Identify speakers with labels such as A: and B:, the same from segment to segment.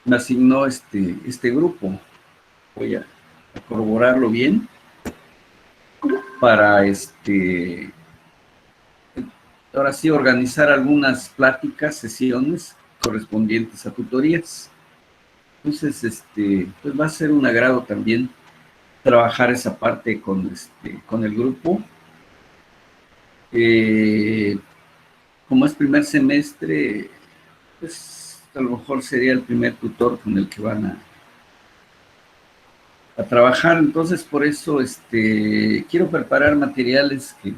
A: me asignó este grupo. Voy a corroborarlo bien para ahora sí organizar algunas pláticas, sesiones correspondientes a tutorías. Entonces, pues va a ser un agrado también trabajar esa parte con el grupo. Como es primer semestre, pues a lo mejor sería el primer tutor con el que van a trabajar. Entonces, por eso quiero preparar materiales que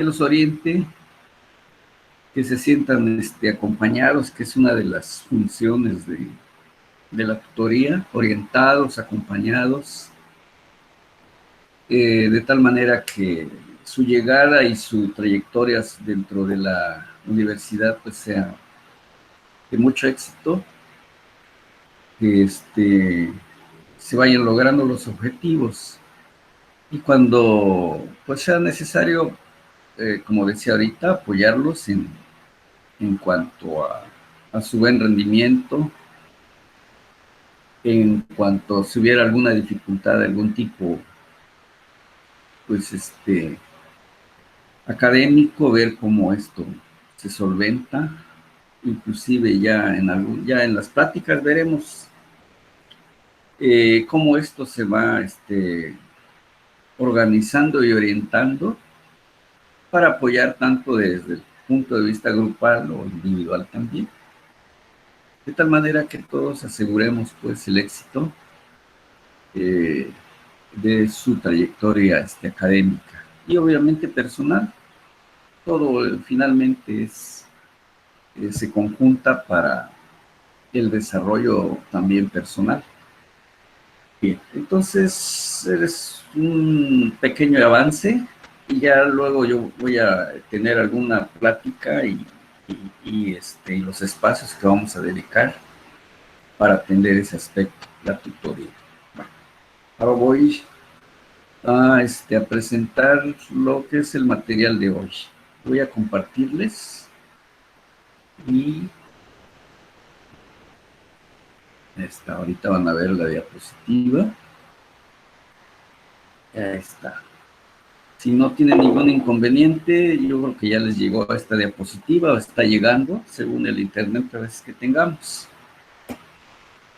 A: los oriente, que se sientan acompañados, que es una de las funciones de la tutoría, orientados, acompañados, de tal manera que su llegada y su trayectoria dentro de la universidad pues sea de mucho éxito, que se vayan logrando los objetivos y cuando pues sea necesario, como decía ahorita, apoyarlos en cuanto a su buen rendimiento, en cuanto si hubiera alguna dificultad de algún tipo, pues académico, ver cómo esto se solventa, inclusive ya en las pláticas veremos cómo esto se va organizando y orientando para apoyar tanto desde el punto de vista grupal o individual también, de tal manera que todos aseguremos pues el éxito eh, de su trayectoria académica y obviamente personal. Todo finalmente se conjunta para el desarrollo también personal. Bien, entonces es un pequeño avance y ya luego yo voy a tener alguna plática y los espacios que vamos a dedicar para atender ese aspecto, la tutoría. Bueno, ahora voy a presentar lo que es el material de hoy. Voy a compartirles y ahorita van a ver la diapositiva. Ya está. Si no tienen ningún inconveniente, yo creo que ya les llegó esta diapositiva o está llegando, según el internet a veces que tengamos.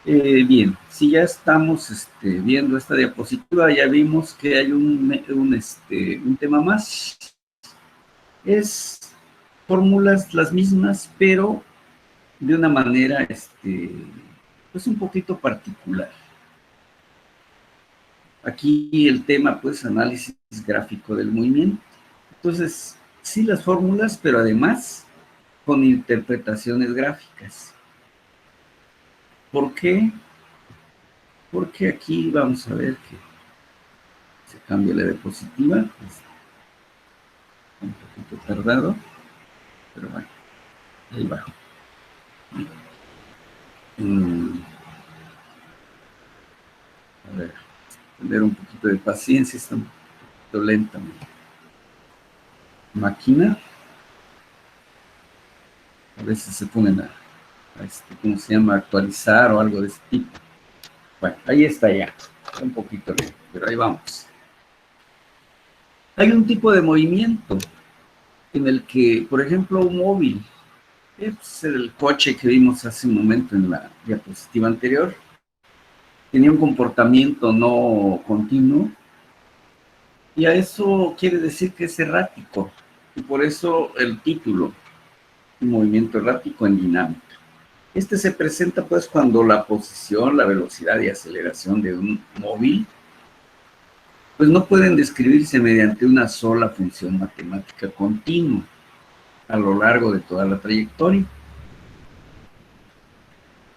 A: Bien, si ya estamos viendo esta diapositiva, ya vimos que hay un tema más. Es fórmulas las mismas, pero de una manera pues un poquito particular. Aquí el tema, pues, análisis gráfico del movimiento. Entonces, sí las fórmulas, pero además con interpretaciones gráficas. ¿Por qué? Porque aquí vamos a ver que se cambia la diapositiva. Un poquito tardado, pero bueno, ahí va. A ver, tener un poquito de paciencia, está un poquito lenta mi máquina. A veces se ponen ¿cómo se llama? Actualizar o algo de ese tipo. Bueno, ahí está ya, un poquito lento, pero ahí vamos. Hay un tipo de movimiento en el que, por ejemplo, un móvil, es el coche que vimos hace un momento en la diapositiva anterior, tenía un comportamiento no continuo y a eso quiere decir que es errático y por eso el título, un movimiento errático en dinámica. Se presenta pues cuando la posición, la velocidad y aceleración de un móvil pues no pueden describirse mediante una sola función matemática continua a lo largo de toda la trayectoria.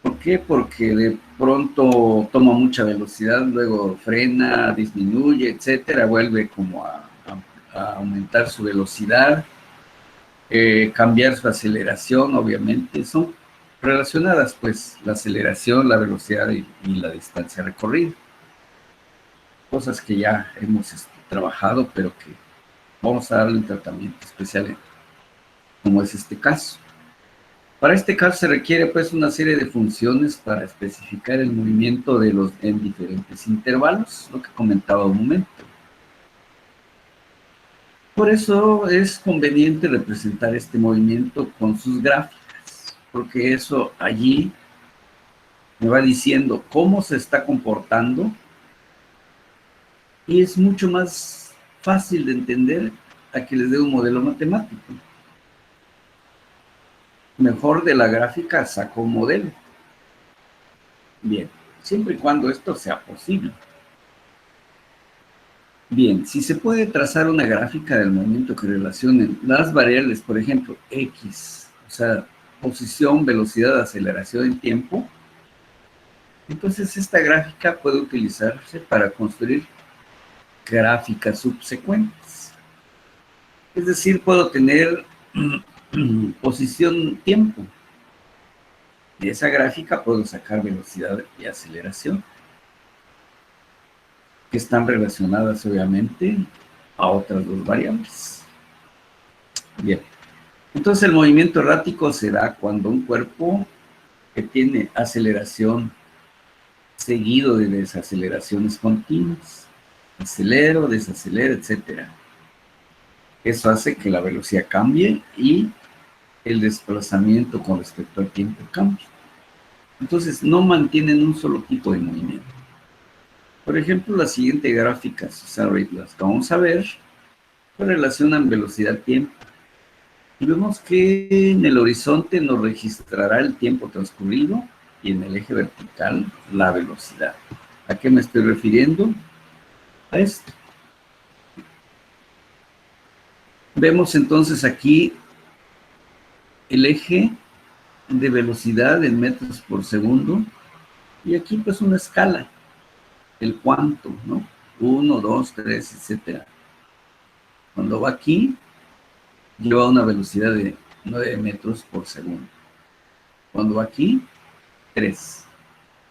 A: ¿Por qué? Porque de pronto toma mucha velocidad, luego frena, disminuye, etcétera, vuelve como a aumentar su velocidad, cambiar su aceleración, obviamente, son relacionadas, pues, la aceleración, la velocidad y la distancia recorrida. Cosas que ya hemos trabajado, pero que vamos a darle un tratamiento especial como es este caso. Para este caso se requiere pues una serie de funciones para especificar el movimiento de los en diferentes intervalos, lo que comentaba un momento. Por eso es conveniente representar este movimiento con sus gráficas, porque eso allí me va diciendo cómo se está comportando y es mucho más fácil de entender a que les dé un modelo matemático. Mejor de la gráfica saco un modelo. Bien, siempre y cuando esto sea posible. Bien, si se puede trazar una gráfica del movimiento que relacionen las variables, por ejemplo, X, o sea, posición, velocidad, aceleración en tiempo, entonces esta gráfica puede utilizarse para construir gráficas subsecuentes. Es decir, puedo tener posición, tiempo. De esa gráfica puedo sacar velocidad y aceleración, que están relacionadas obviamente a otras dos variables. Bien, entonces el movimiento errático se da cuando un cuerpo que tiene aceleración seguido de desaceleraciones continuas, acelero, desacelero, etcétera. Eso hace que la velocidad cambie y el desplazamiento con respecto al tiempo cambie. Entonces, no mantienen un solo tipo de movimiento. Por ejemplo, la siguiente gráfica, las que vamos a ver, relacionan velocidad-tiempo. Y vemos que en el horizonte nos registrará el tiempo transcurrido y en el eje vertical la velocidad. ¿A qué me estoy refiriendo? A esto. Vemos entonces aquí el eje de velocidad en metros por segundo y aquí pues una escala, el cuánto, ¿no? 1, 2, 3, etcétera. Cuando va aquí, lleva una velocidad de 9 metros por segundo. Cuando va aquí, 3.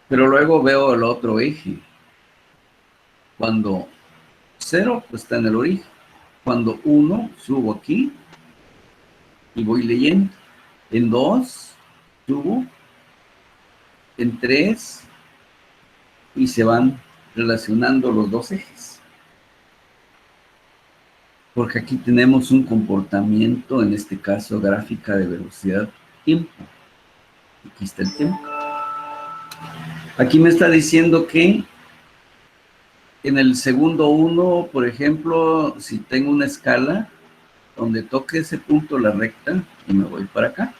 A: Pero luego veo el otro eje. Cuando 0, pues está en el origen. Cuando 1, subo aquí y voy leyendo. En 2, subo. En 3, y se van relacionando los dos ejes. Porque aquí tenemos un comportamiento, en este caso gráfica de velocidad-tiempo. Aquí está el tiempo. Aquí me está diciendo que en el segundo 1, por ejemplo, si tengo una escala donde toque ese punto la recta y me voy para acá,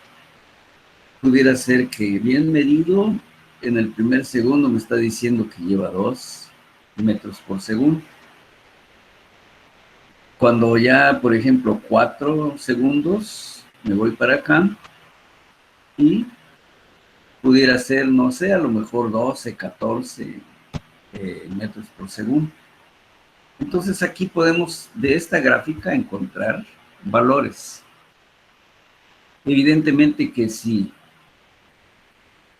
A: pudiera ser que bien medido, en el primer segundo me está diciendo que lleva 2 metros por segundo. Cuando ya, por ejemplo, 4 segundos, me voy para acá y pudiera ser, no sé, a lo mejor 12, 14 metros por segundo. Entonces aquí podemos de esta gráfica encontrar valores. Evidentemente que si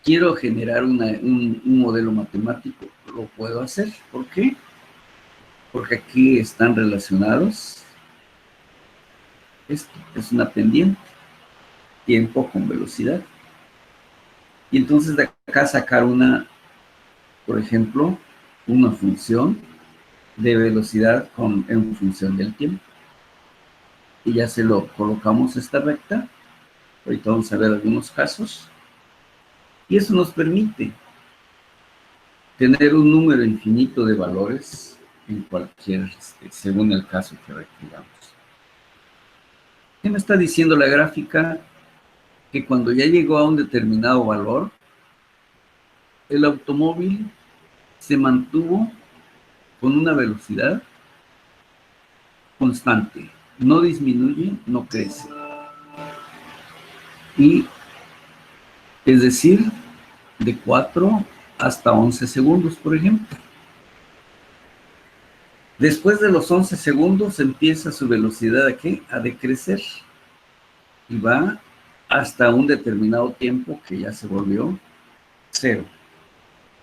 A: quiero generar un modelo matemático, lo puedo hacer. ¿Por qué? Porque aquí están relacionados. Esto es una pendiente, tiempo con velocidad. Y entonces de acá sacar por ejemplo, una función de velocidad en función del tiempo. Y ya se lo colocamos esta recta. Ahorita vamos a ver algunos casos. Y eso nos permite tener un número infinito de valores en cualquier, según el caso que requiramos. ¿Qué me está diciendo la gráfica? Que cuando ya llegó a un determinado valor, el automóvil se mantuvo con una velocidad constante. No disminuye, no crece. Y es decir, de 4 hasta 11 segundos, por ejemplo. Después de los 11 segundos empieza su velocidad a decrecer y va hasta un determinado tiempo que ya se volvió 0.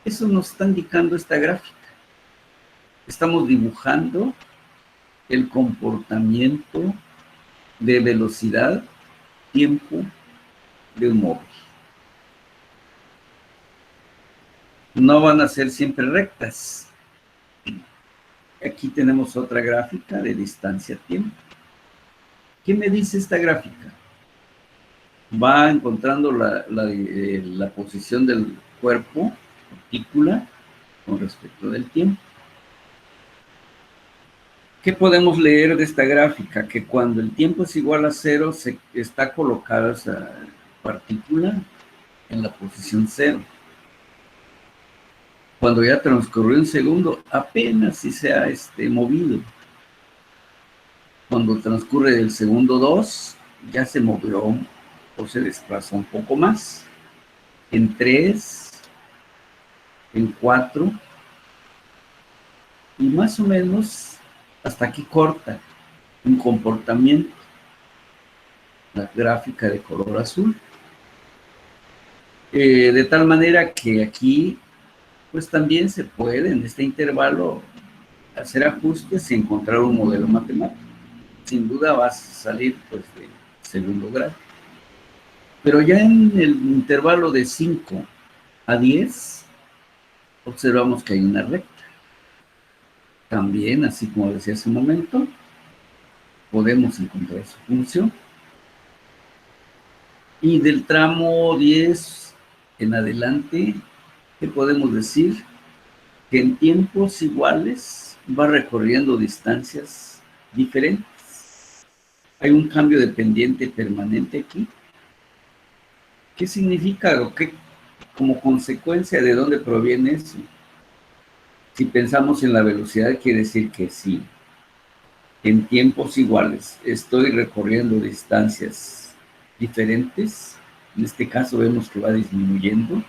A: Eso nos está indicando esta gráfica. Estamos dibujando el comportamiento de velocidad, tiempo, de un móvil. No van a ser siempre rectas. Aquí tenemos otra gráfica de distancia-tiempo. ¿Qué me dice esta gráfica? Va encontrando la posición del cuerpo, partícula, con respecto del tiempo. ¿Qué podemos leer de esta gráfica? Que cuando el tiempo es igual a 0, se está colocada esa partícula en la posición 0. Cuando ya transcurrió un segundo, apenas si se ha movido. Cuando transcurre el segundo 2, ya se movió o se desplazó un poco más. En 3, en 4, y más o menos hasta aquí corta un comportamiento. La gráfica de color azul. De tal manera que aquí, pues también se puede en este intervalo hacer ajustes y encontrar un modelo matemático. Sin duda vas a salir pues de segundo grado. Pero ya en el intervalo de 5 a 10, observamos que hay una recta. También, así como decía hace un momento, podemos encontrar su función. Y del tramo 10 en adelante, ¿qué podemos decir? Que en tiempos iguales va recorriendo distancias diferentes. Hay un cambio de pendiente permanente aquí. ¿Qué significa o qué, como consecuencia de dónde proviene eso? Si pensamos en la velocidad, quiere decir que sí, en tiempos iguales estoy recorriendo distancias diferentes. En este caso vemos que va disminuyendo.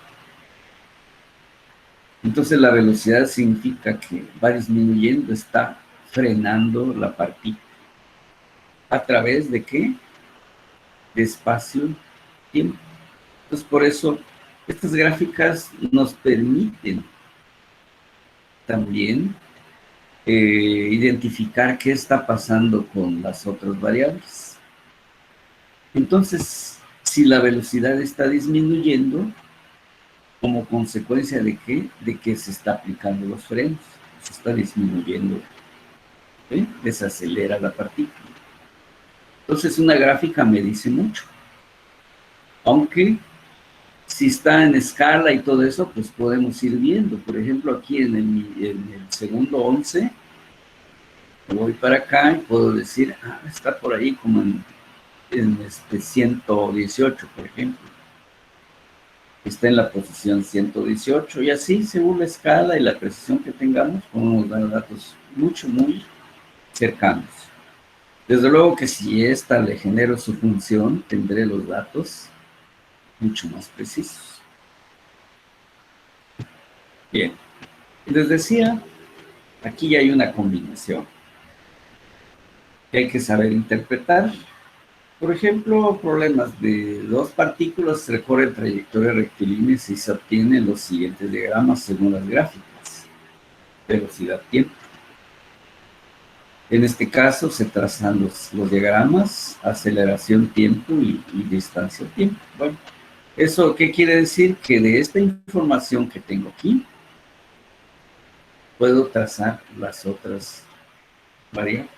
A: Entonces la velocidad significa que va disminuyendo, está frenando la partícula. ¿A través de qué? De espacio-tiempo. Entonces por eso estas gráficas nos permiten también identificar qué está pasando con las otras variables. Entonces, si la velocidad está disminuyendo, ¿como consecuencia de qué? De que se está aplicando los frenos, se está disminuyendo, desacelera la partícula. Entonces, una gráfica me dice mucho. Aunque, si está en escala y todo eso, pues podemos ir viendo. Por ejemplo, aquí en el segundo 11, voy para acá y puedo decir, está por ahí como en 118, por ejemplo. Está en la posición 118 y así, según la escala y la precisión que tengamos, podemos dar datos muy cercanos. Desde luego que si esta le genero su función, tendré los datos mucho más precisos. Bien, les decía, aquí ya hay una combinación que hay que saber interpretar. Por ejemplo, problemas de dos partículas recorren trayectorias rectilíneas y se obtienen los siguientes diagramas según las gráficas. Velocidad, tiempo. En este caso se trazan los diagramas, aceleración, tiempo y distancia, tiempo. Bueno, ¿eso qué quiere decir? Que de esta información que tengo aquí, puedo trazar las otras variables.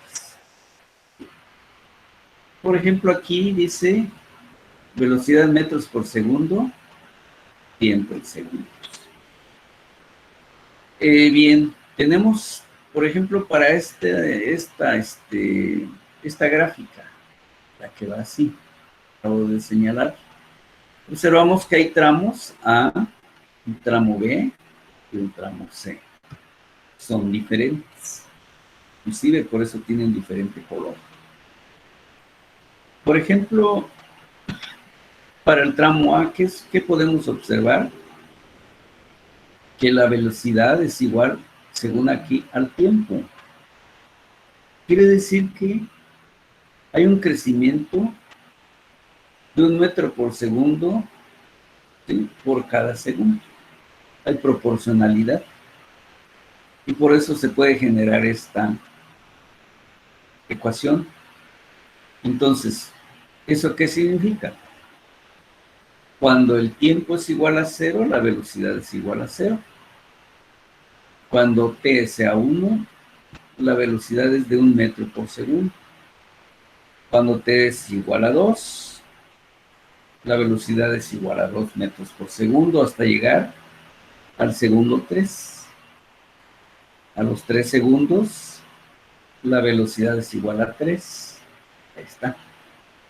A: Por ejemplo, aquí dice velocidad en metros por segundo, tiempo en segundos. Bien, tenemos, por ejemplo, para esta gráfica, la que va así, acabo de señalar, observamos que hay tramos A, un tramo B y un tramo C. Son diferentes, inclusive por eso tienen diferente color. Por ejemplo, para el tramo A, ¿qué podemos observar? Que la velocidad es igual, según aquí, al tiempo. Quiere decir que hay un crecimiento de 1 metro por segundo, ¿sí?, por cada segundo. Hay proporcionalidad. Y por eso se puede generar esta ecuación. Entonces, ¿eso qué significa? Cuando el tiempo es igual a 0, la velocidad es igual a 0. Cuando t sea 1, la velocidad es de 1 metro por segundo. Cuando t es igual a 2, la velocidad es igual a 2 metros por segundo hasta llegar al segundo 3. A los 3 segundos, la velocidad es igual a 3. Ahí está.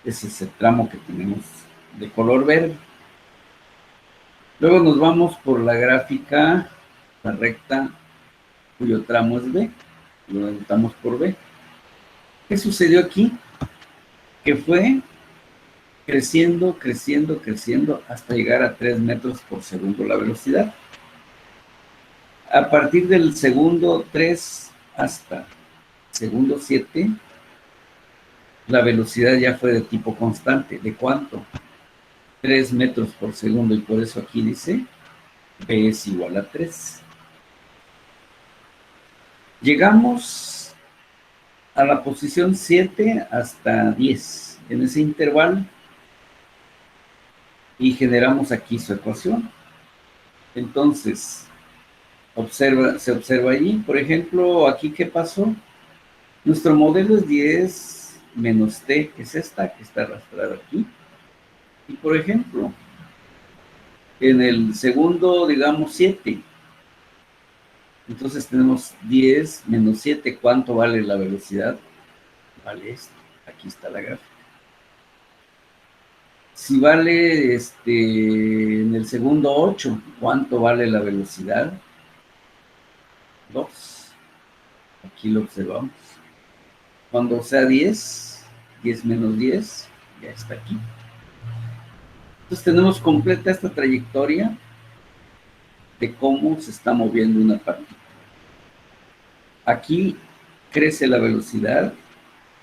A: Ese es el tramo que tenemos de color verde. Luego nos vamos por la gráfica, la recta, cuyo tramo es B. Lo anotamos por B. ¿Qué sucedió aquí? Que fue creciendo, creciendo, creciendo hasta llegar a 3 metros por segundo la velocidad. A partir del segundo 3 hasta segundo 7, la velocidad ya fue de tipo constante. ¿De cuánto? 3 metros por segundo, y por eso aquí dice B es igual a 3. Llegamos a la posición 7 hasta 10, en ese intervalo, y generamos aquí su ecuación. Entonces, se observa allí, por ejemplo, aquí, ¿qué pasó? Nuestro modelo es 10 menos t, que es esta, que está arrastrada aquí. Y, por ejemplo, en el segundo, digamos, 7. Entonces tenemos 10 menos 7. ¿Cuánto vale la velocidad? Vale esto. Aquí está la gráfica. Si vale en el segundo 8, ¿cuánto vale la velocidad? 2. Aquí lo observamos. Cuando sea 10, 10 menos 10, ya está aquí. Entonces tenemos completa esta trayectoria de cómo se está moviendo una partícula. Aquí crece la velocidad,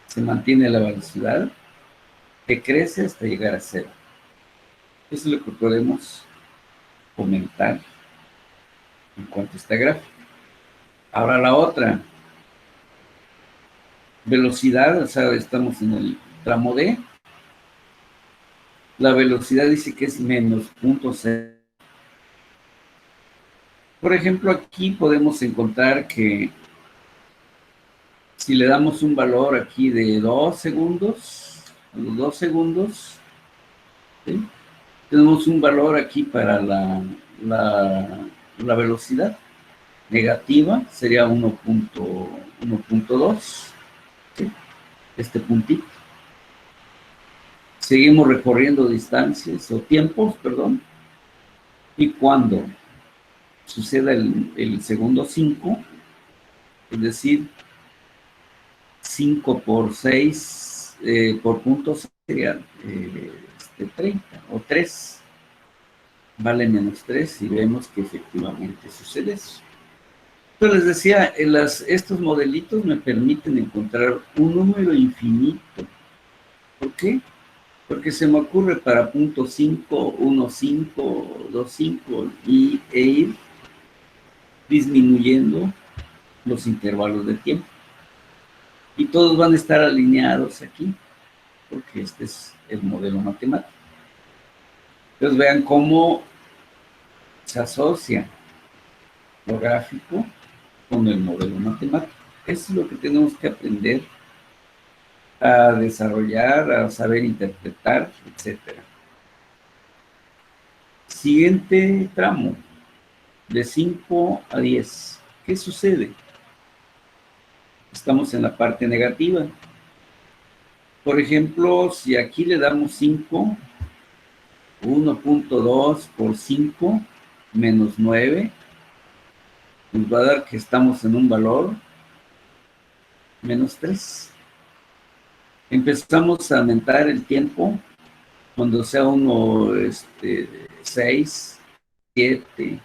A: se mantiene la velocidad, que crece hasta llegar a 0. Eso es lo que podemos comentar en cuanto a esta gráfica. Ahora la otra, velocidad, o sea, estamos en el tramo D. La velocidad dice que es menos 0.0. Por ejemplo, aquí podemos encontrar que si le damos un valor aquí de 2 segundos, a los 2 segundos, ¿sí? Tenemos un valor aquí para la velocidad negativa, sería 1.2, ¿sí? Este puntito. Seguimos recorriendo distancias o tiempos, perdón, y cuando suceda el segundo 5, es decir, 5 por 6 por puntos sería 30 o 3, vale menos 3, y vemos que efectivamente sucede eso. Entonces les decía, estos modelitos me permiten encontrar un número infinito. ¿Por qué? Porque se me ocurre para punto 5, 1, 5, 2, 5 e ir disminuyendo los intervalos de tiempo. Y todos van a estar alineados aquí, porque este es el modelo matemático. Entonces vean cómo se asocia lo gráfico con el modelo matemático. Eso es lo que tenemos que aprender a desarrollar, a saber interpretar, etc. Siguiente tramo, de 5 a 10. ¿Qué sucede? Estamos en la parte negativa. Por ejemplo, si aquí le damos 5, 1.2 por 5 menos 9, nos va a dar que estamos en un valor menos 3. Empezamos a aumentar el tiempo cuando sea uno 6, 7,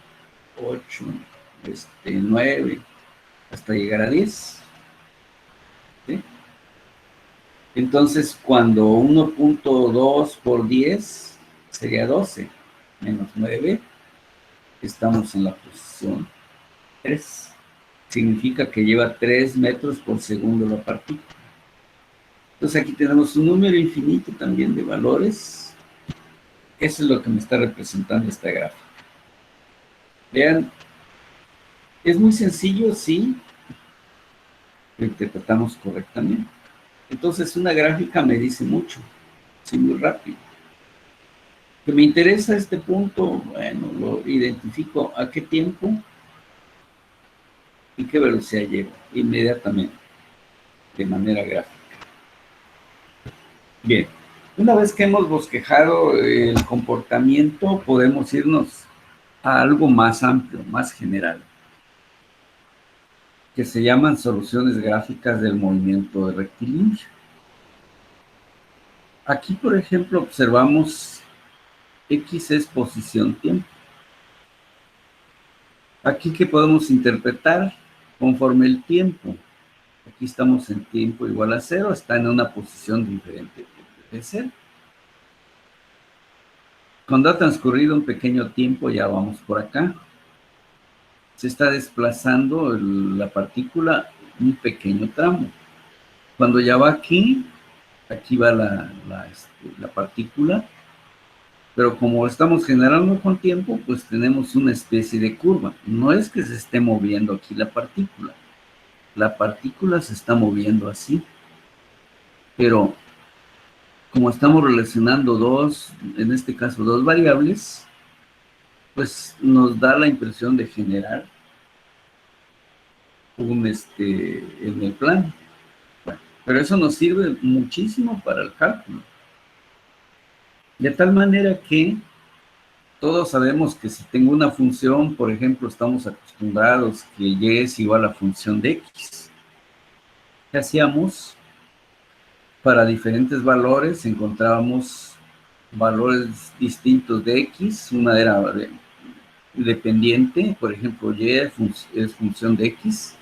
A: 8, 9, hasta llegar a 10. ¿Sí? Entonces, cuando 1.2 por 10 sería 12, menos 9, estamos en la posición 3. Significa que lleva 3 metros por segundo la partícula. Entonces aquí tenemos un número infinito también de valores Eso es lo que me está representando esta gráfica. Vean, es muy sencillo, sí, lo interpretamos correctamente. Entonces, una gráfica me dice mucho, sí, muy rápido. Que me interesa este punto, bueno, lo identifico a qué tiempo y qué velocidad lleva inmediatamente, de manera gráfica. Bien, una vez que hemos bosquejado el comportamiento, podemos irnos a algo más amplio, más general, que se llaman soluciones gráficas del movimiento rectilíneo. Aquí, por ejemplo, observamos X es posición tiempo. Aquí que podemos interpretar conforme el tiempo. Aquí estamos en tiempo igual a 0, está en una posición diferente de 0. Cuando ha transcurrido un pequeño tiempo, ya vamos por acá. Se está desplazando la partícula un pequeño tramo. Cuando ya va aquí va la partícula, pero como estamos generando con tiempo, pues tenemos una especie de curva. No es que se esté moviendo aquí la partícula se está moviendo así, pero como estamos relacionando en este caso, dos variables, pues nos da la impresión de generar en el plano. Bueno, pero eso nos sirve muchísimo para el cálculo. De tal manera que todos sabemos que si tengo una función, por ejemplo, estamos acostumbrados que y es igual a función de x. ¿Qué hacíamos? Para diferentes valores encontrábamos valores distintos de x. Una era dependiente, por ejemplo, y es función de x.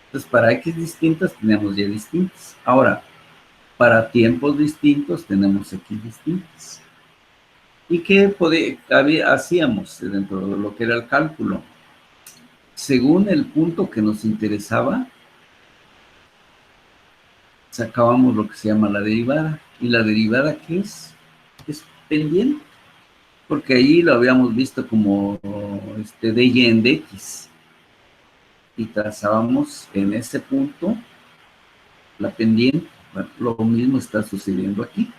A: Entonces, para x distintas tenemos y distintas. Ahora, para tiempos distintos tenemos x distintas. ¿Y qué hacíamos dentro de lo que era el cálculo? Según el punto que nos interesaba, sacábamos lo que se llama la derivada. ¿Y la derivada qué es? Es pendiente, porque ahí lo habíamos visto como dy en dx. Y trazábamos en ese punto la pendiente. Bueno, lo mismo está sucediendo aquí.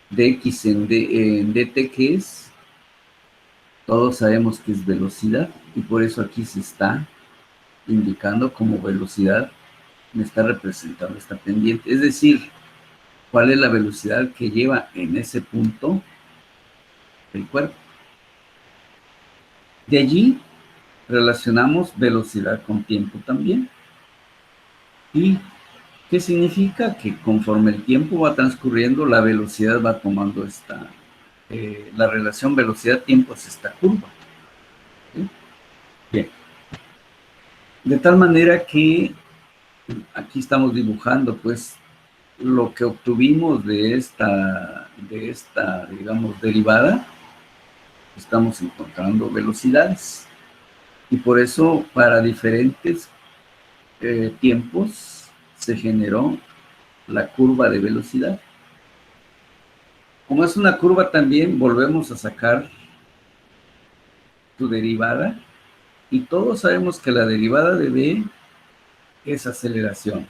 A: Dx en dt, ¿qué es? Todos sabemos que es velocidad, y por eso aquí se está indicando como velocidad, me está representando esta pendiente. Es decir, cuál es la velocidad que lleva en ese punto el cuerpo. De allí relacionamos velocidad con tiempo también. ¿Y qué significa? Que conforme el tiempo va transcurriendo, la velocidad va tomando la relación velocidad-tiempo es esta curva. ¿Sí? Bien. De tal manera que aquí estamos dibujando, pues, lo que obtuvimos de esta, digamos, derivada. Estamos encontrando velocidades. Y por eso, para diferentes tiempos, se generó la curva de velocidad. Como es una curva también, volvemos a sacar su derivada. Y todos sabemos que la derivada de v es aceleración.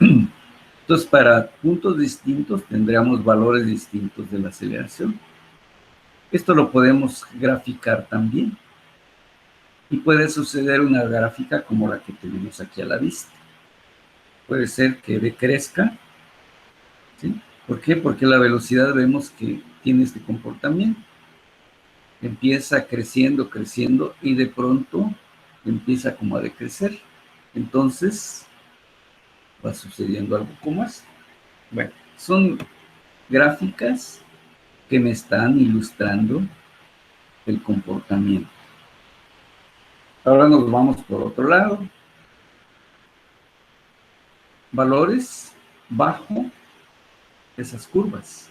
A: Entonces, para puntos distintos tendríamos valores distintos de la aceleración. Esto lo podemos graficar también. Y puede suceder una gráfica como la que tenemos aquí a la vista. Puede ser que decrezca, ¿sí? ¿Por qué? Porque la velocidad vemos que tiene este comportamiento. Empieza creciendo, creciendo, y de pronto empieza como a decrecer. Entonces, va sucediendo algo como esto. Bueno, son gráficas que me están ilustrando el comportamiento. Ahora nos vamos por otro lado. Valores bajo esas curvas.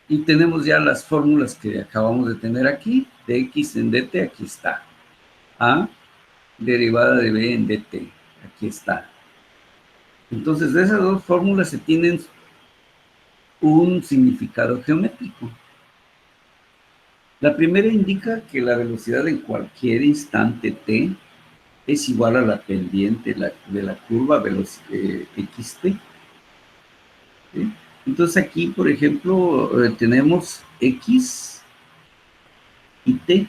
A: Y tenemos ya las fórmulas que acabamos de tener aquí. De x en dt, aquí está. A, derivada de b en dt, aquí está. Entonces, de esas dos fórmulas se tienen un significado geométrico. La primera indica que la velocidad en cualquier instante t es igual a la pendiente de la curva xt. ¿Sí? Entonces aquí, por ejemplo, tenemos x y t.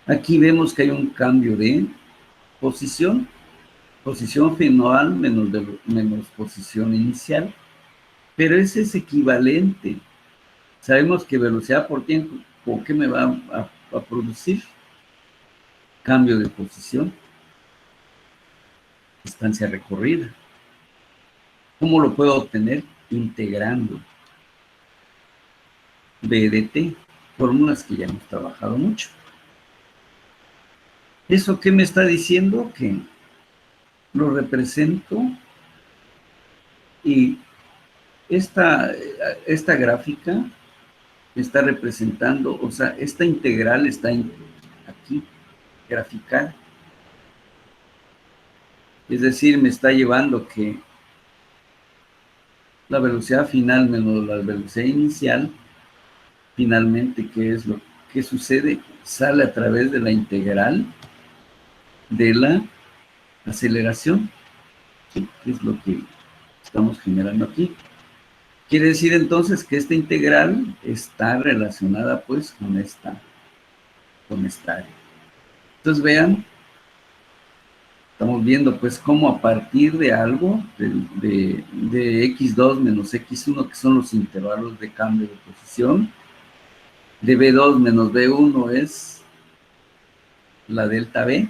A: Aquí vemos que hay un cambio de posición final menos posición inicial, pero ese es equivalente. Sabemos que velocidad por tiempo, ¿por qué me va a producir? Cambio de posición, distancia recorrida. ¿Cómo lo puedo obtener? Integrando b de t, fórmulas que ya hemos trabajado mucho. ¿Eso qué me está diciendo? Que lo represento y esta gráfica está representando, o sea, esta integral está aquí, graficada. Es decir, me está llevando que la velocidad final menos la velocidad inicial, finalmente, ¿qué es lo que sucede? Sale a través de la integral de la aceleración, ¿sí? Que es lo que estamos generando aquí. Quiere decir entonces que esta integral está relacionada pues con esta área. Entonces vean, estamos viendo pues cómo a partir de algo, de x2 menos x1, que son los intervalos de cambio de posición, de b2 menos b1 es la delta b,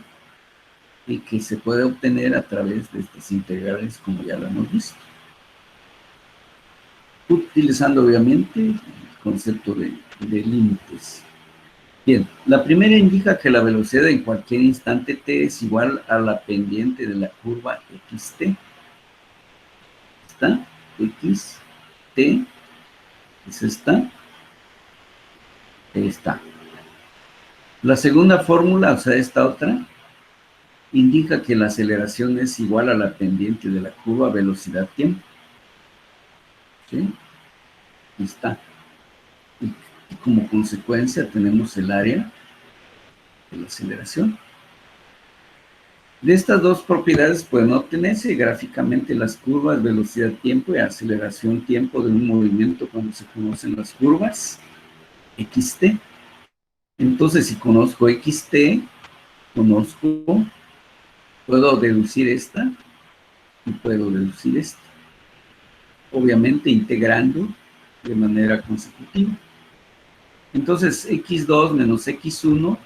A: y que se puede obtener a través de estas integrales como ya lo hemos visto. Utilizando obviamente el concepto de límites. Bien, la primera indica que la velocidad en cualquier instante t es igual a la pendiente de la curva xt. ¿Está? xt es esta. Esta. La segunda fórmula, o sea, esta otra, indica que la aceleración es igual a la pendiente de la curva velocidad-tiempo. ¿Sí? Ahí está. Y como consecuencia tenemos el área de la aceleración. De estas dos propiedades pueden obtenerse gráficamente las curvas velocidad-tiempo y aceleración-tiempo de un movimiento cuando se conocen las curvas xt. Entonces, si conozco xt, puedo deducir esta y puedo deducir esta. Obviamente integrando de manera consecutiva. Entonces, x2 menos x1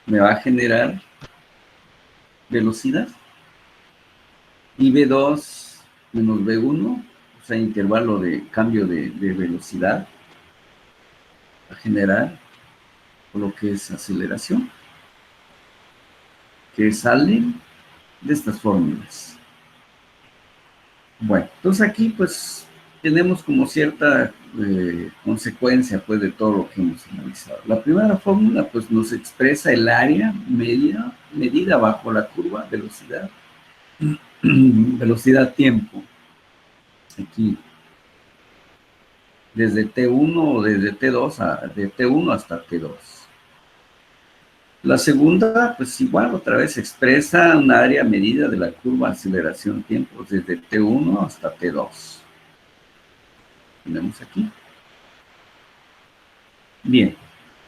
A: me va a generar velocidad. Y b2 menos b1, o sea, intervalo de cambio de velocidad, va a generar lo que es aceleración, que salen de estas fórmulas. Bueno, entonces aquí pues tenemos como cierta consecuencia pues de todo lo que hemos analizado. La primera fórmula pues nos expresa el área medida bajo la curva velocidad-tiempo. Aquí desde T1 o desde T2 de T1 hasta T2. La segunda, pues igual, otra vez expresa un área medida de la curva aceleración-tiempo desde T1 hasta T2. Tenemos aquí. Bien,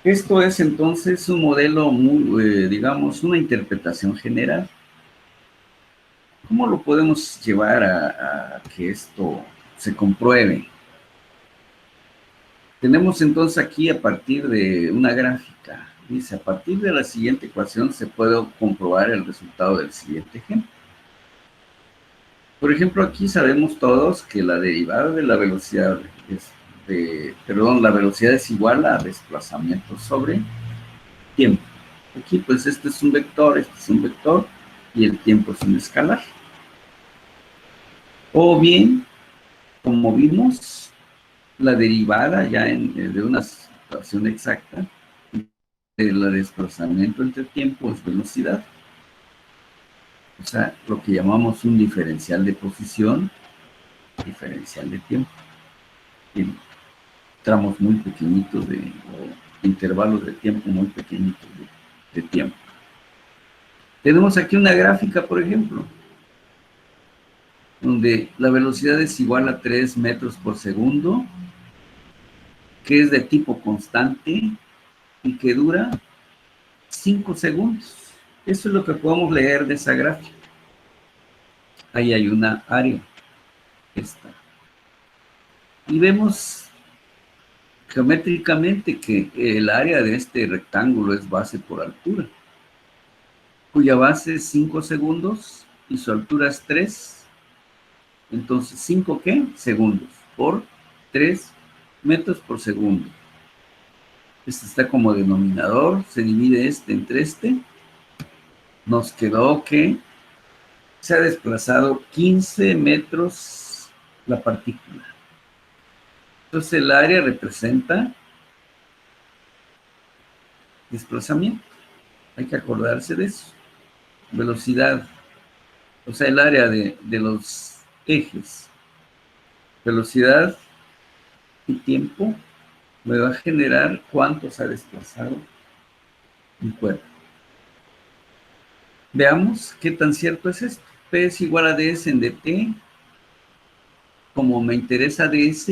A: esto es entonces un modelo muy, digamos, una interpretación general. ¿Cómo lo podemos llevar a que esto se compruebe? Tenemos entonces aquí a partir de una gráfica. Dice, a partir de la siguiente ecuación se puede comprobar el resultado del siguiente ejemplo. Por ejemplo, aquí sabemos todos que la derivada de la velocidad la velocidad es igual a desplazamiento sobre tiempo. Aquí pues este es un vector y el tiempo es un escalar. O bien, como vimos, la derivada ya de una situación exacta el desplazamiento entre tiempo es velocidad. O sea, lo que llamamos un diferencial de posición diferencial de tiempo, en tramos muy pequeñitos o intervalos de tiempo muy pequeñitos de tiempo. Tenemos aquí una gráfica, por ejemplo, donde la velocidad es igual a 3 metros por segundo, que es de tipo constante y que dura 5 segundos. Eso es lo que podemos leer de esa gráfica. Ahí hay una área. Esta. Y vemos geométricamente que el área de este rectángulo es base por altura, cuya base es 5 segundos y su altura es 3. Entonces, ¿5 qué? Segundos por 3 metros por segundo. Este está como denominador, se divide este entre este. Nos quedó que se ha desplazado 15 metros la partícula. Entonces, el área representa desplazamiento. Hay que acordarse de eso. Velocidad, o sea, el área de los ejes. Velocidad y tiempo me va a generar cuánto se ha desplazado mi cuerpo. Veamos qué tan cierto es esto. P es igual a ds en dt. Como me interesa ds,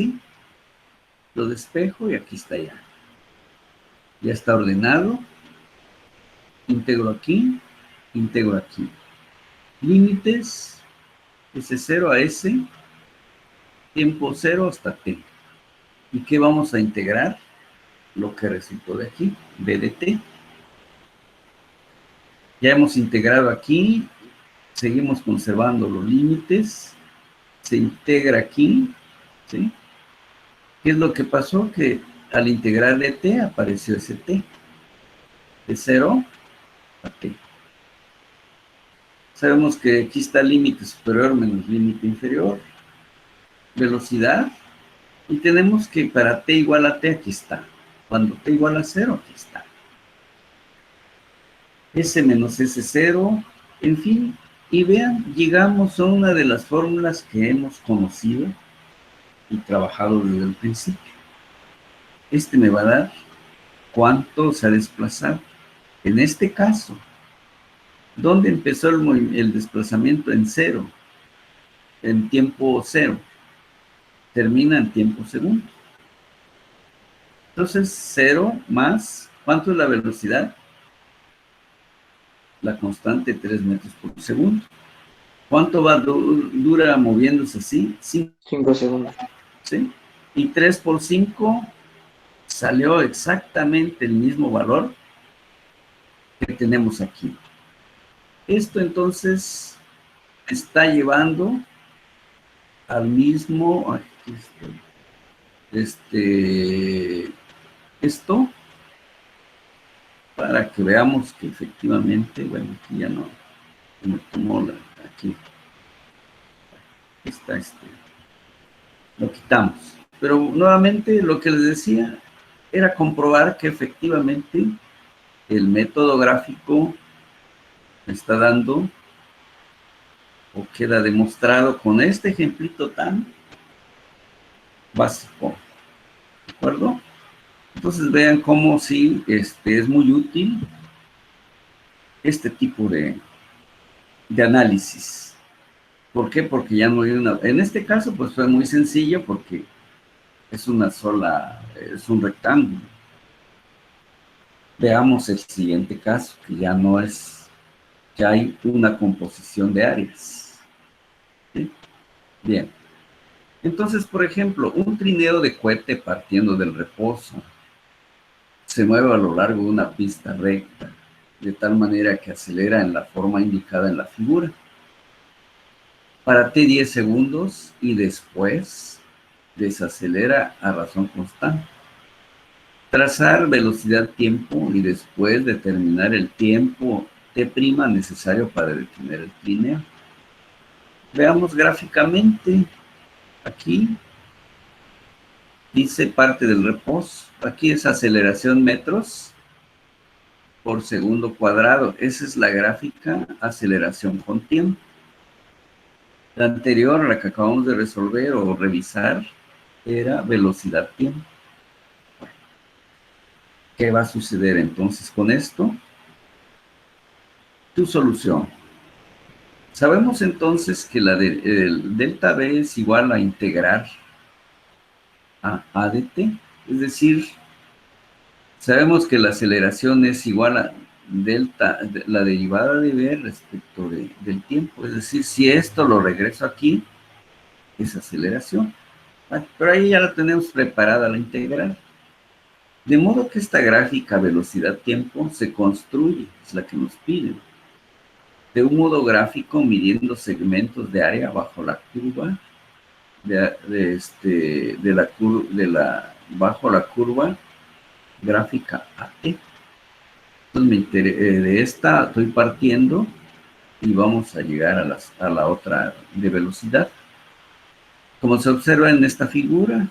A: lo despejo y aquí está ya. Ya está ordenado. Integro aquí, integro aquí. Límites, S0 a S, tiempo 0 hasta T. ¿Y qué vamos a integrar? Lo que resultó de aquí, B de T. Ya hemos integrado aquí, seguimos conservando los límites, se integra aquí, ¿sí? ¿Qué es lo que pasó? Que al integrar de T apareció ese T, de 0 a T. Sabemos que aquí está límite superior menos límite inferior, velocidad, y tenemos que para T igual a T, aquí está. Cuando T igual a 0, aquí está. S menos S0, en fin, y vean, llegamos a una de las fórmulas que hemos conocido y trabajado desde el principio. Este me va a dar cuánto se ha desplazado. En este caso, ¿dónde empezó el desplazamiento? En 0, en tiempo 0. Termina en tiempo segundo. Entonces, 0 más, ¿cuánto es la velocidad? La constante, 3 metros por segundo. ¿Cuánto dura moviéndose así?
B: 5 segundos.
A: ¿Sí? Y 3 por 5 salió exactamente el mismo valor que tenemos aquí. Esto entonces está llevando al mismo, esto, para que veamos que efectivamente, bueno, aquí ya no, me tomó aquí está lo quitamos. Pero nuevamente lo que les decía era comprobar que efectivamente el método gráfico está dando o queda demostrado con este ejemplito tan básico, ¿de acuerdo? Entonces vean cómo sí es muy útil este tipo de análisis. ¿Por qué? Porque ya no hay una... En este caso pues fue muy sencillo porque es una sola, es un rectángulo. Veamos el siguiente caso, que ya no es, ya hay una composición de áreas. ¿Sí? Bien. Entonces, por ejemplo, un trineo de cohete partiendo del reposo se mueve a lo largo de una pista recta, de tal manera que acelera en la forma indicada en la figura. Para T 10 segundos y después desacelera a razón constante. Trazar velocidad-tiempo y después determinar el tiempo T' necesario para detener el trineo. Veamos gráficamente. Aquí dice parte del reposo. Aquí es aceleración metros por segundo cuadrado. Esa es la gráfica aceleración con tiempo. La anterior, la que acabamos de resolver o revisar, era velocidad-tiempo. ¿Qué va a suceder entonces con esto? Tu solución. Sabemos entonces que el delta V es igual a integrar a ADT, es decir, sabemos que la aceleración es igual a delta, la derivada de V respecto del tiempo, es decir, si esto lo regreso aquí, es aceleración. Pero ahí ya la tenemos preparada la integral. De modo que esta gráfica velocidad-tiempo se construye, es la que nos piden, de un modo gráfico midiendo segmentos de área bajo la curva, bajo la curva gráfica AT. Entonces de esta estoy partiendo y vamos a llegar a la otra de velocidad. Como se observa en esta figura,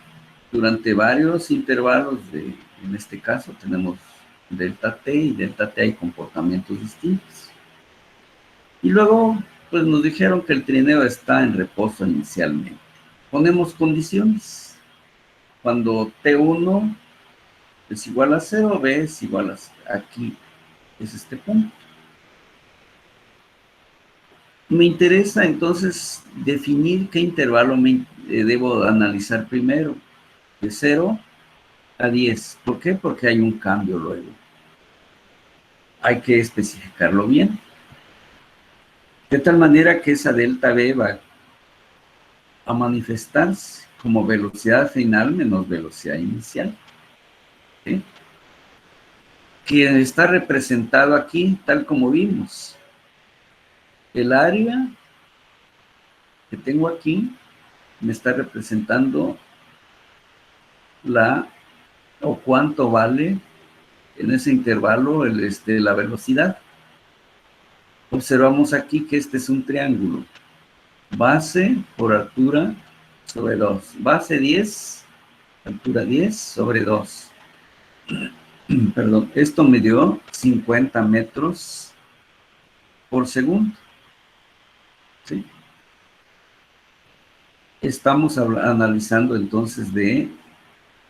A: durante varios intervalos en este caso tenemos delta t y delta t hay comportamientos distintos. Y luego, pues nos dijeron que el trineo está en reposo inicialmente. Ponemos condiciones. Cuando T1 es igual a 0, B es igual a aquí, es este punto. Me interesa entonces definir qué intervalo debo analizar primero, de 0 a 10. ¿Por qué? Porque hay un cambio luego. Hay que especificarlo bien. De tal manera que esa delta V va a manifestarse como velocidad final menos velocidad inicial. ¿Sí? Que está representado aquí tal como vimos. El área que tengo aquí me está representando o cuánto vale en ese intervalo la velocidad. Observamos aquí que este es un triángulo. Base por altura sobre 2. Base 10, altura 10 sobre 2. Perdón, esto me dio 50 metros por segundo. ¿Sí? Estamos analizando entonces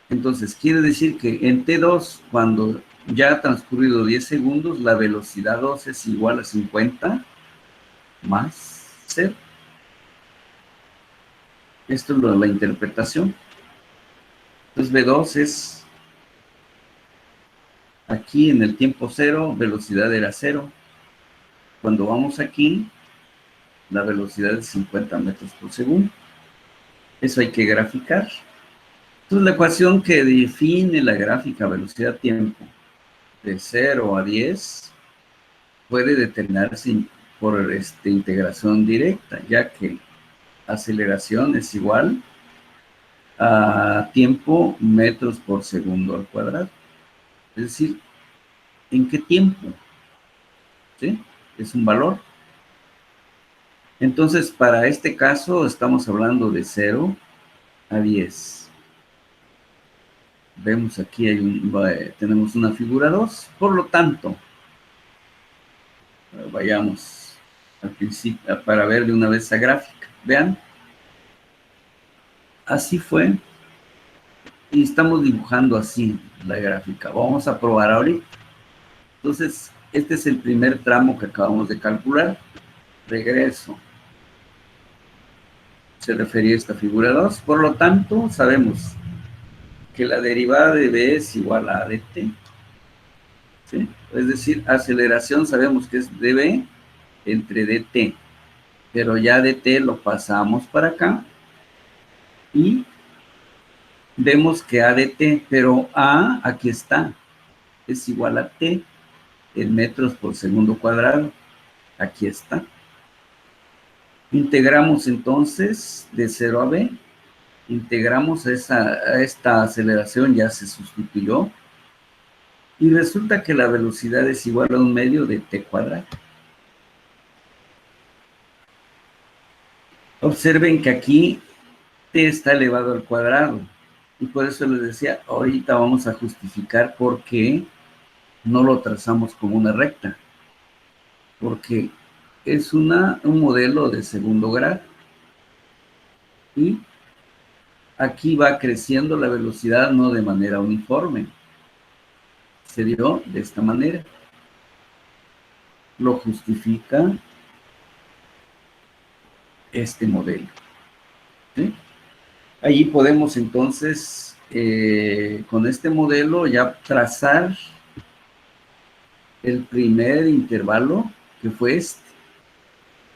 A: entonces quiere decir que en T2, cuando ya ha transcurrido 10 segundos, la velocidad 2 es igual a 50 más 0. Esto es la interpretación. Entonces V2 es aquí en el tiempo 0, velocidad era 0. Cuando vamos aquí, la velocidad es 50 metros por segundo. Eso hay que graficar. Entonces la ecuación que define la gráfica velocidad-tiempo de 0 a 10 puede determinarse por integración directa, ya que aceleración es igual a tiempo metros por segundo al cuadrado. Es decir, ¿en qué tiempo? ¿Sí? Es un valor. Entonces, para este caso, estamos hablando de 0 a 10. Vemos aquí, tenemos una figura 2. Por lo tanto, vayamos al principio para ver de una vez esa gráfica. Vean, así fue. Y estamos dibujando así la gráfica. Vamos a probar ahorita. Entonces, este es el primer tramo que acabamos de calcular. Regreso. Se refería a esta figura 2. Por lo tanto, sabemos que la derivada de B es igual a dt. ¿Sí? Es decir, aceleración sabemos que es dB entre dt. Pero ya dt lo pasamos para acá. Y vemos que ADT, pero A aquí está, es igual a T en metros por segundo cuadrado. Aquí está. Integramos entonces de 0 a B. Integramos a esta aceleración, ya se sustituyó. Y resulta que la velocidad es igual a 1/2 de T cuadrado. Observen que aquí T está elevado al cuadrado. Y por eso les decía, ahorita vamos a justificar por qué no lo trazamos como una recta. Porque es un modelo de segundo grado. Y aquí va creciendo la velocidad no de manera uniforme. Se dio de esta manera. Lo justifica este modelo. ¿Sí? Allí podemos entonces, con este modelo, ya trazar el primer intervalo, que fue este,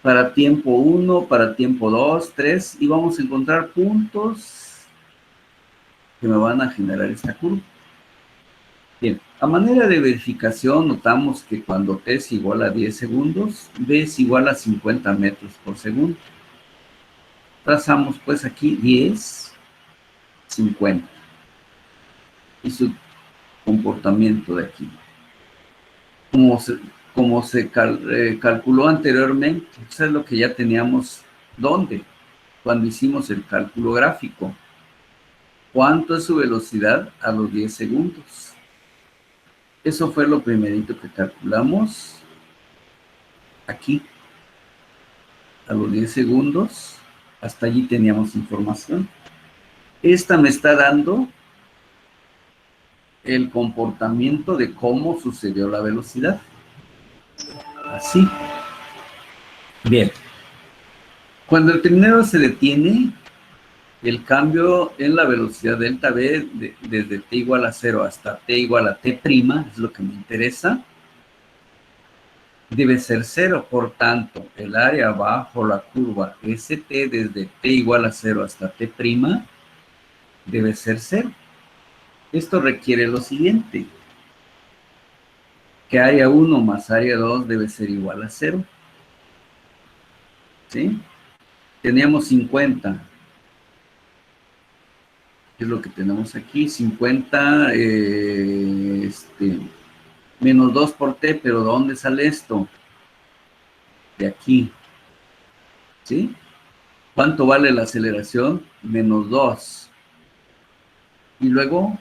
A: para tiempo 1, para tiempo 2, 3, y vamos a encontrar puntos que me van a generar esta curva. Bien, a manera de verificación, notamos que cuando t es igual a 10 segundos, b es igual a 50 metros por segundo. Trazamos pues aquí 10, 50. Y su comportamiento de aquí. Como se calculó anteriormente, eso es lo que ya teníamos, ¿dónde? Cuando hicimos el cálculo gráfico. ¿Cuánto es su velocidad a los 10 segundos? Eso fue lo primerito que calculamos. Aquí, a los 10 segundos, hasta allí teníamos información. Esta me está dando el comportamiento de cómo sucedió la velocidad. Así. Bien. Cuando el trineo se detiene, el cambio en la velocidad delta V desde t igual a 0 hasta t igual a t', es lo que me interesa, debe ser 0. Por tanto, el área bajo la curva ST desde t igual a 0 hasta t' debe ser 0. Esto requiere lo siguiente, que área 1 más área 2 debe ser igual a 0. ¿Sí? Teníamos 50. ¿Qué es lo que tenemos aquí? 50, menos 2 por t, pero ¿de dónde sale esto? De aquí. ¿Sí? ¿Cuánto vale la aceleración? Menos 2. Y luego,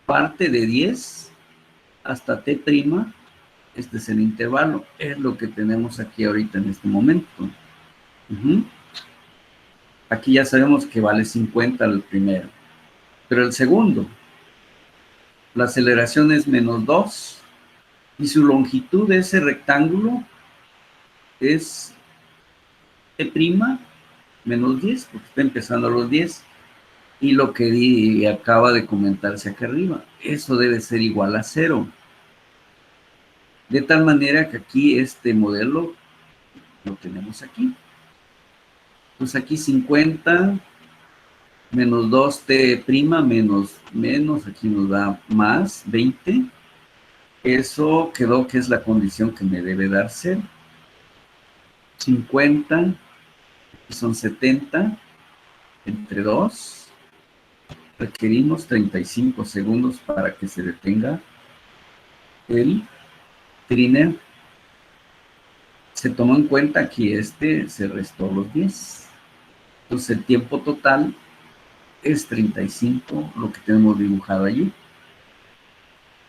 A: parte de 10 hasta t', este es el intervalo. Es lo que tenemos aquí ahorita en este momento. Aquí ya sabemos que vale 50 el primero. Pero el segundo, la aceleración es menos 2. Y su longitud de ese rectángulo es t' menos 10, porque está empezando a los 10. Y lo que acaba de comentarse acá arriba, eso debe ser igual a 0. De tal manera que aquí este modelo lo tenemos aquí. Pues aquí 50 menos 2t' menos, aquí nos da más 20. Eso quedó que es la condición que me debe dar 0. 50 son 70 entre 2. Requerimos 35 segundos para que se detenga el trineo. Se tomó en cuenta que se restó los 10. Entonces el tiempo total es 35, lo que tenemos dibujado allí.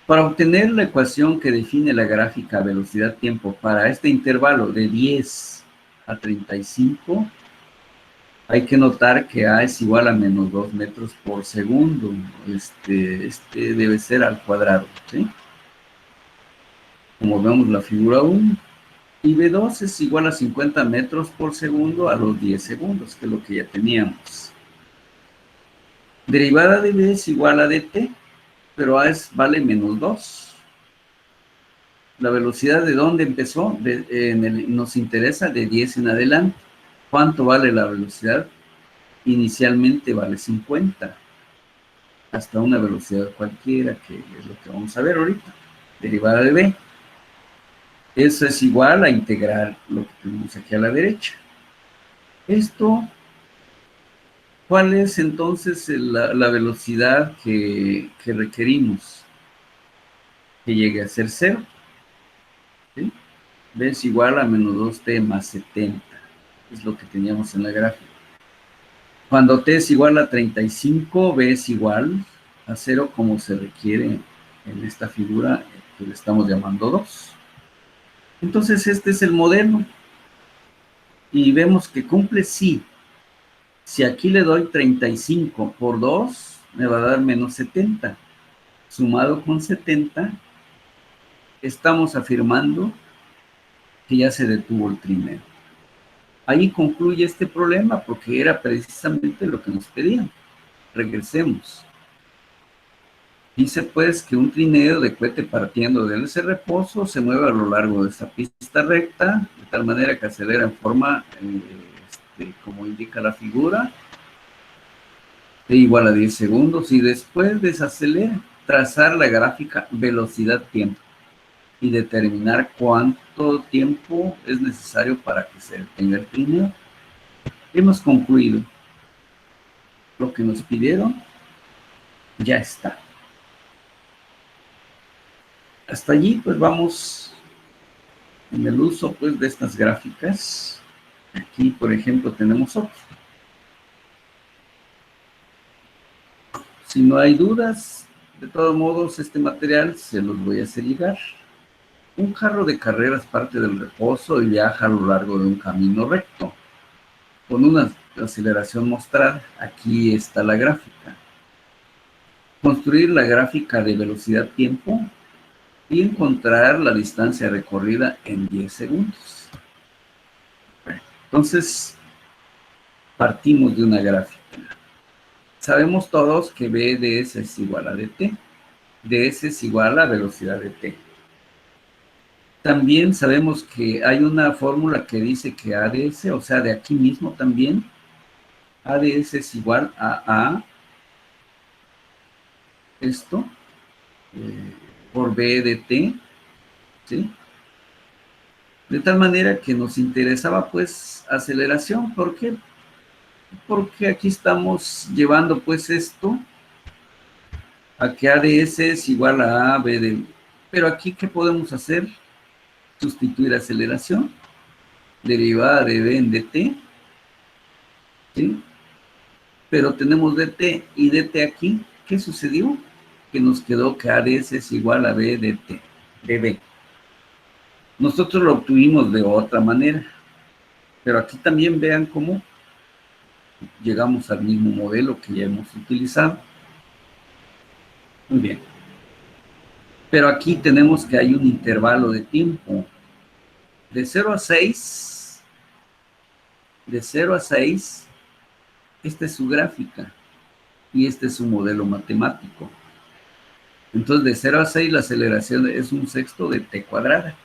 A: Para obtener la ecuación que define la gráfica velocidad-tiempo para este intervalo de 10 a 35, hay que notar que A es igual a menos 2 metros por segundo. Este debe ser al cuadrado, ¿sí? Como vemos la figura 1. Y B2 es igual a 50 metros por segundo a los 10 segundos, que es lo que ya teníamos. Derivada de B es igual a dt, pero A vale menos 2. La velocidad de dónde empezó, nos interesa de 10 en adelante. ¿Cuánto vale la velocidad? Inicialmente vale 50. Hasta una velocidad cualquiera, que es lo que vamos a ver ahorita. Derivada de B. Eso es igual a integrar lo que tenemos aquí a la derecha. Esto, ¿cuál es entonces la velocidad que requerimos? Que llegue a ser 0. ¿Sí? B es igual a menos 2t más 70. Es lo que teníamos en la gráfica. Cuando t es igual a 35, B es igual a 0, como se requiere en esta figura que le estamos llamando 2. Entonces este es el modelo. Y vemos que cumple, sí. Si aquí le doy 35 por 2, me va a dar menos 70. Sumado con 70, estamos afirmando que ya se detuvo el trineo. Ahí concluye este problema porque era precisamente lo que nos pedían. Regresemos. Dice pues que un trineo de cohete partiendo de ese reposo se mueve a lo largo de esa pista recta, de tal manera que acelera en forma, como indica la figura, T igual a 10 segundos, y después desacelera. Trazar la gráfica velocidad-tiempo y determinar cuánto tiempo es necesario para que se detenga el trineo. Hemos concluido. Lo que nos pidieron ya está. Hasta allí pues vamos en el uso pues de estas gráficas. Aquí por ejemplo tenemos otro. Si no hay dudas, de todos modos este material se los voy a hacer llegar. Un carro de carreras parte del reposo y viaja a lo largo de un camino recto. Con una aceleración mostrada, aquí está la gráfica. Construir la gráfica de velocidad-tiempo y encontrar la distancia recorrida en 10 segundos. Entonces, partimos de una gráfica. Sabemos todos que B de S es igual a dt. ds es igual a velocidad de t. También sabemos que hay una fórmula que dice que ADS, o sea, de aquí mismo también, ADS es igual a esto, por B de t, ¿sí? De tal manera que nos interesaba, pues, aceleración. ¿Por qué? Porque aquí estamos llevando, pues, esto a que ADS es igual a AB de... Pero aquí, ¿qué podemos hacer? Sustituir aceleración, derivada de B en dt, ¿sí? Pero tenemos dt y dt aquí. ¿Qué sucedió? Que nos quedó que ADS es igual a B de t, de B. Nosotros lo obtuvimos de otra manera, pero aquí también vean cómo llegamos al mismo modelo que ya hemos utilizado. Muy bien. Pero aquí tenemos que hay un intervalo de tiempo. De 0 a 6, esta es su gráfica y este es su modelo matemático. Entonces, de 0 a 6, la aceleración es un sexto de t cuadrada.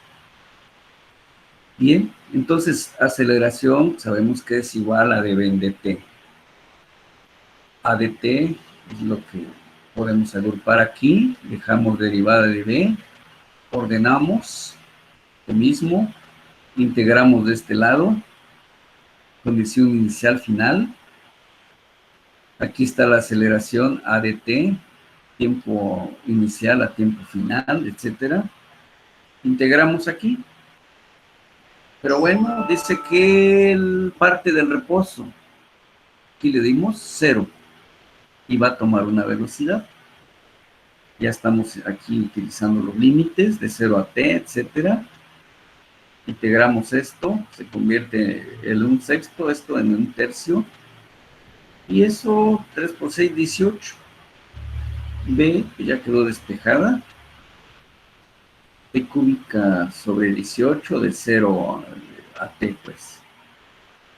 A: Bien, entonces, aceleración sabemos que es igual a dv en dt. A dt es lo que podemos agrupar aquí. Dejamos derivada de b, ordenamos lo mismo, integramos de este lado, condición inicial final. Aquí está la aceleración a dt, tiempo inicial a tiempo final, etcétera. Integramos aquí. Pero bueno, dice que parte del reposo. Aquí le dimos 0 y va a tomar una velocidad. Ya estamos aquí utilizando los límites de 0 a t, etcétera. Integramos esto, se convierte en un sexto, esto en un tercio. Y eso, 3 por 6, 18. B, que ya quedó despejada. T cúbica sobre 18 de 0 a t, pues.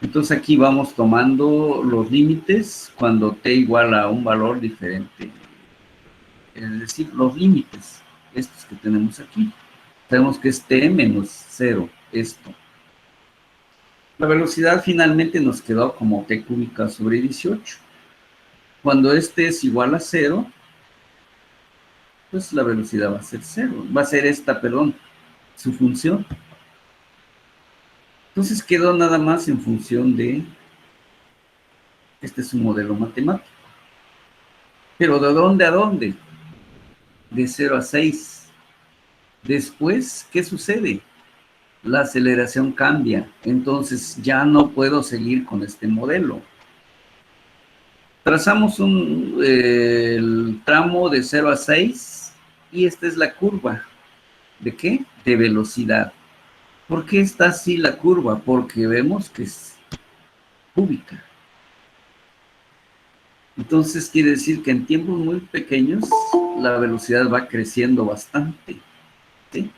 A: Entonces aquí vamos tomando los límites cuando t igual a un valor diferente. Es decir, los límites, estos que tenemos aquí. Sabemos que es t menos 0, esto. La velocidad finalmente nos quedó como t cúbica sobre 18. Cuando este es igual a 0, pues la velocidad va a ser 0. Va a ser esta, perdón, su función. Entonces quedó nada más en función de... Este es un modelo matemático. Pero ¿de dónde a dónde? De 0 a 6. Después, ¿qué sucede? La aceleración cambia. Entonces ya no puedo seguir con este modelo. Trazamos el tramo de 0 a 6 y esta es la curva. ¿De qué? De velocidad. ¿Por qué está así la curva? Porque vemos que es cúbica. Entonces quiere decir que en tiempos muy pequeños la velocidad va creciendo bastante, ¿sí?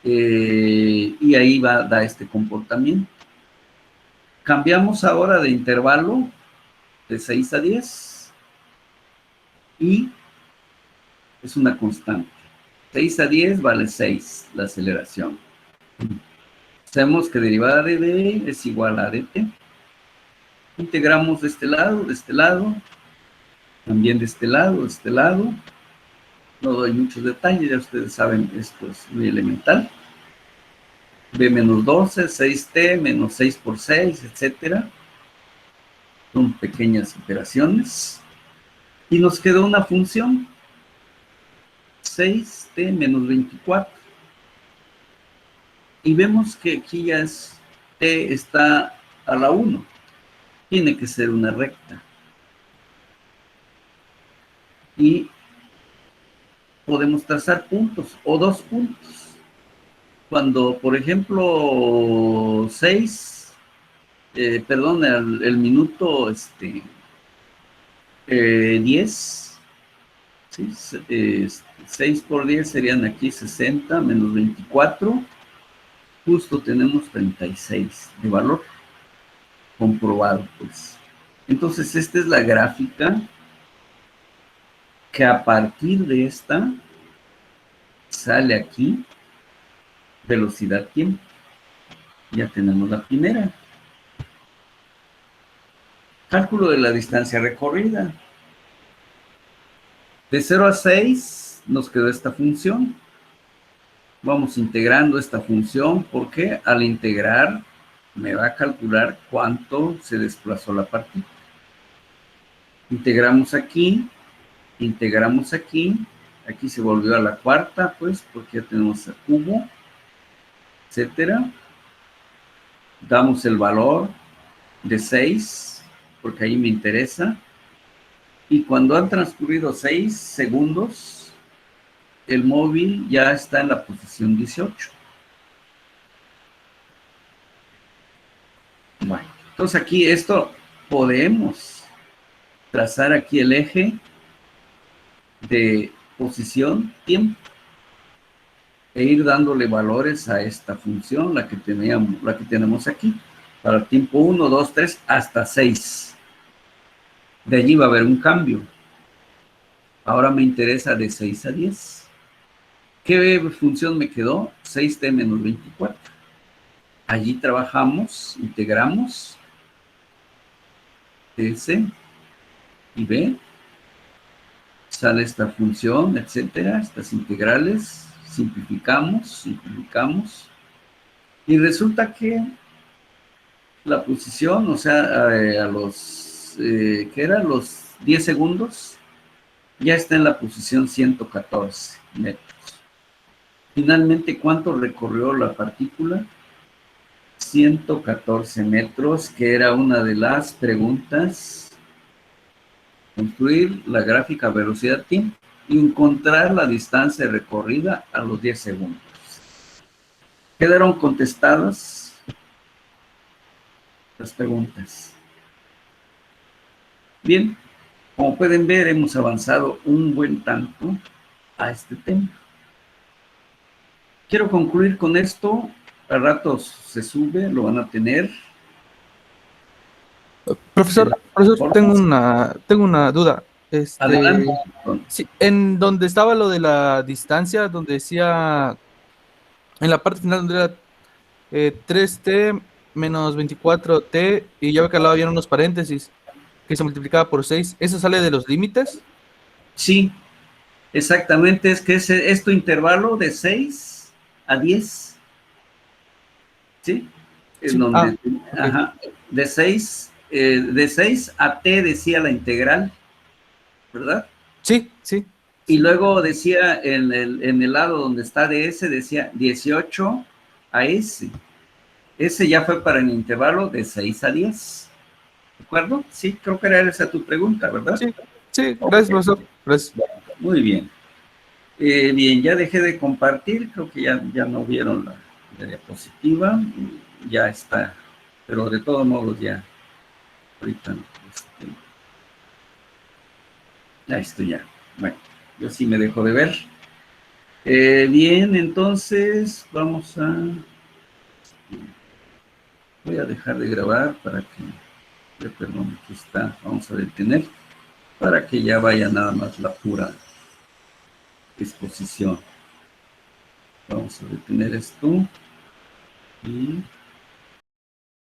A: Y ahí da este comportamiento. Cambiamos ahora de intervalo de 6 a 10 y es una constante. 6 a 10 vale 6 la aceleración. Sabemos que derivada de d es igual a dt. Integramos de este lado, también de este lado. No doy muchos detalles, ya ustedes saben, esto es muy elemental. B menos 12, 6t, menos 6 por 6, etcétera. Son pequeñas operaciones. Y nos quedó una función, 6t menos 24. Y vemos que aquí ya t está a la 1. Tiene que ser una recta. Y podemos trazar puntos o 2 puntos. Cuando, por ejemplo, 6, perdón, el minuto 10, ¿sí? 6 por 10 serían aquí 60 menos 24, justo tenemos 36 de valor comprobado, pues. Entonces, esta es la gráfica que a partir de esta sale aquí velocidad-tiempo. Ya tenemos la primera. Cálculo de la distancia recorrida. De 0 a 6 nos quedó esta función. Vamos integrando esta función porque al integrar me va a calcular cuánto se desplazó la partícula. Integramos aquí, aquí se volvió a la cuarta, pues, porque ya tenemos el cubo, etcétera. Damos el valor de 6, porque ahí me interesa. Y cuando han transcurrido 6 segundos, el móvil ya está en la posición 18. Bueno, entonces aquí esto podemos trazar aquí el eje de posición, tiempo, e ir dándole valores a esta función, la que tenemos aquí, para tiempo 1, 2, 3, hasta 6. De allí va a haber un cambio. Ahora me interesa de 6 a 10. ¿Qué función me quedó? 6t menos 24. Allí trabajamos, integramos S y B. Sale esta función, etcétera, estas integrales. Simplificamos. Y resulta que la posición, o sea, a los, ¿qué era? Los 10 segundos, ya está en la posición 114 metros. Finalmente, ¿cuánto recorrió la partícula? 114 metros, que era una de las preguntas. Construir la gráfica velocidad-tiempo y encontrar la distancia recorrida a los 10 segundos. Quedaron contestadas las preguntas. Bien, como pueden ver, hemos avanzado un buen tanto a este tema. Quiero concluir con esto. A ratos se sube, lo van a tener.
B: Profesor, tengo una duda.
A: Adelante.
B: Sí, en donde estaba lo de la distancia, donde decía, en la parte final donde era 3t menos 24t, y ya ve que al lado había unos paréntesis que se multiplicaba por 6, ¿eso sale de los límites?
A: Sí, exactamente, es que es tu intervalo de 6 a 10. ¿Sí? En
B: Sí.
A: donde,
B: Okay.
A: ajá, de 6 a t decía la integral, ¿verdad?
B: Sí, sí.
A: Y luego decía en el lado donde está de s, decía 18 a s. Ese ya fue para el intervalo de 6 a 10. ¿De acuerdo? Sí, creo que era esa tu pregunta, ¿verdad?
B: Sí, sí, gracias,
A: Okay.
B: profesor. Gracias.
A: Muy bien. Bien, ya dejé de compartir, creo que ya no vieron la diapositiva, ya está, pero de todos modos ya, ahorita. Ya estoy ya. Bueno, yo sí me dejo de ver. Bien, entonces vamos a... Voy a dejar de grabar para que... Perdón, aquí está. Vamos a detener para que ya vaya nada más la pura exposición. Vamos a detener esto y